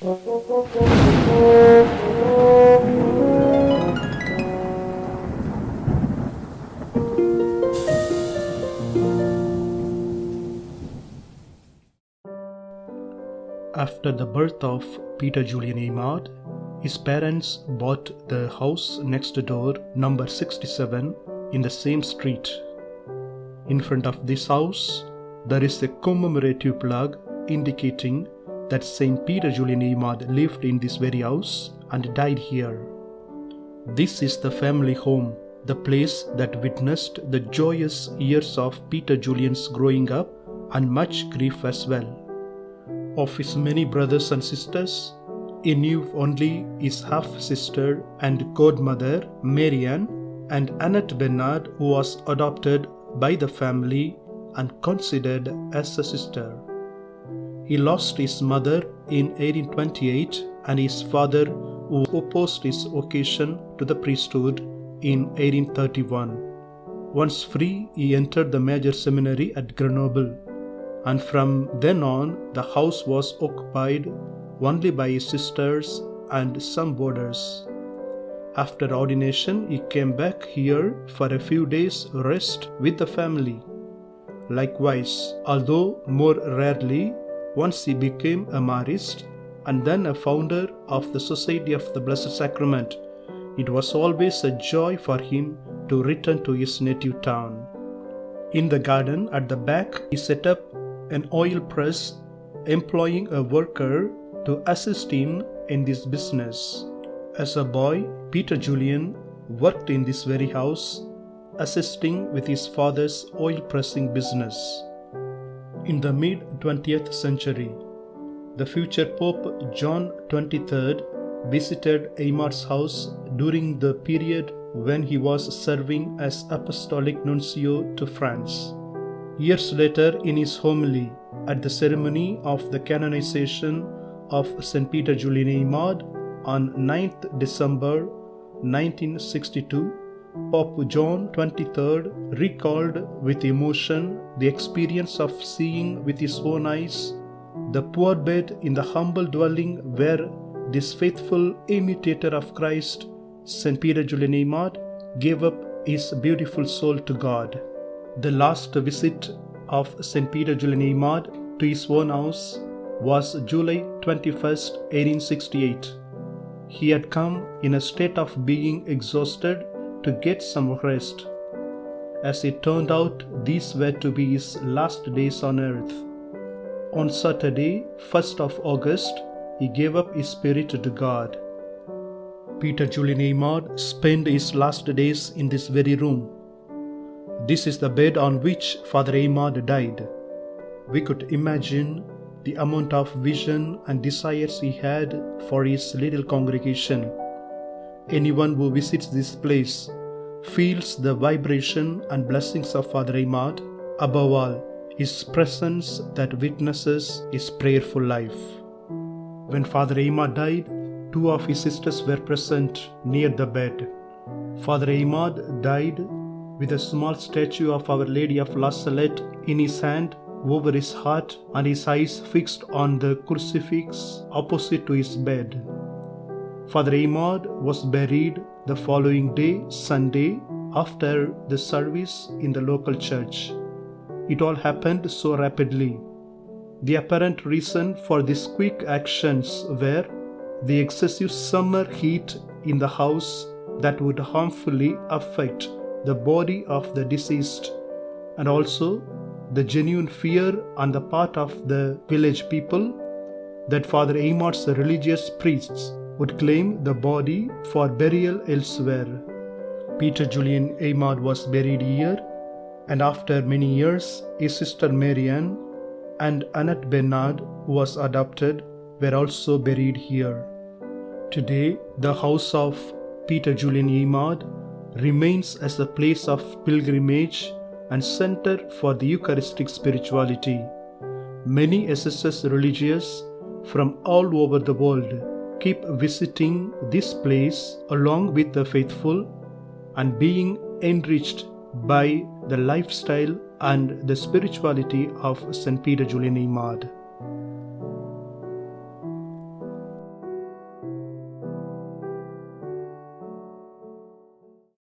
After the birth of Peter Julian EYMARD, his parents bought the house next door, number 67, in the same street. In front of this house, there is a commemorative plaque indicating that Saint Peter Julian EYMARD lived in this very house and died here. This is the family home, the place that witnessed the joyous years of Peter Julian's growing up and much grief as well. Of his many brothers and sisters, he knew only his half-sister and godmother, Marianne, and Annette Bernard, who was adopted by the family and considered as a sister. He lost his mother in 1828 and his father, who opposed his vocation to the priesthood in 1831. Once free, he entered the major seminary at Grenoble, and from then on the house was occupied only by his sisters and some boarders. After ordination, he came back here for a few days' rest with the family. Likewise, although more rarely, once he became a Marist and then a founder of the Society of the Blessed Sacrament, it was always a joy for him to return to his native town. In the garden at the back, he set up an oil press, employing a worker to assist him in this business. As a boy, Peter Julian worked in this very house, assisting with his father's oil pressing business. In the mid-20th century, the future Pope John XXIII visited EYMARD's house during the period when he was serving as Apostolic Nuncio to France. Years later, in his homily at the ceremony of the canonization of St. Peter Julian EYMARD on 9th December 1962, Pope John XXIII recalled with emotion the experience of seeing with his own eyes the poor bed in the humble dwelling where this faithful imitator of Christ, St. Peter Julian EYMARD, gave up his beautiful soul to God. The last visit of St. Peter Julian EYMARD to his own house was July 21st, 1868. He had come in a state of being exhausted to get some rest. As it turned out, these were to be his last days on earth. On Saturday, 1st of August, he gave up his spirit to God. Peter Julian EYMARD spent his last days in this very room. This is the bed on which Father EYMARD died. We could imagine the amount of vision and desires he had for his little congregation. Anyone who visits this place feels the vibration and blessings of Father EYMARD, above all, his presence that witnesses his prayerful life. When Father EYMARD died, two of his sisters were present near the bed. Father EYMARD died with a small statue of Our Lady of La Salette in his hand over his heart and his eyes fixed on the crucifix opposite to his bed. Father EYMARD was buried the following day, Sunday, after the service in the local church. It all happened so rapidly. The apparent reason for these quick actions were the excessive summer heat in the house that would harmfully affect the body of the deceased, and also the genuine fear on the part of the village people that Father EYMARD's religious priests would claim the body for burial elsewhere. Peter Julian EYMARD was buried here, and after many years, his sister Marianne and Annette Bernard, who was adopted, were also buried here. Today, the house of Peter Julian EYMARD remains as a place of pilgrimage and center for the Eucharistic spirituality. Many SSS religious from all over the world keep visiting this place along with the faithful and being enriched by the lifestyle and the spirituality of St. Peter Julian EYMARD.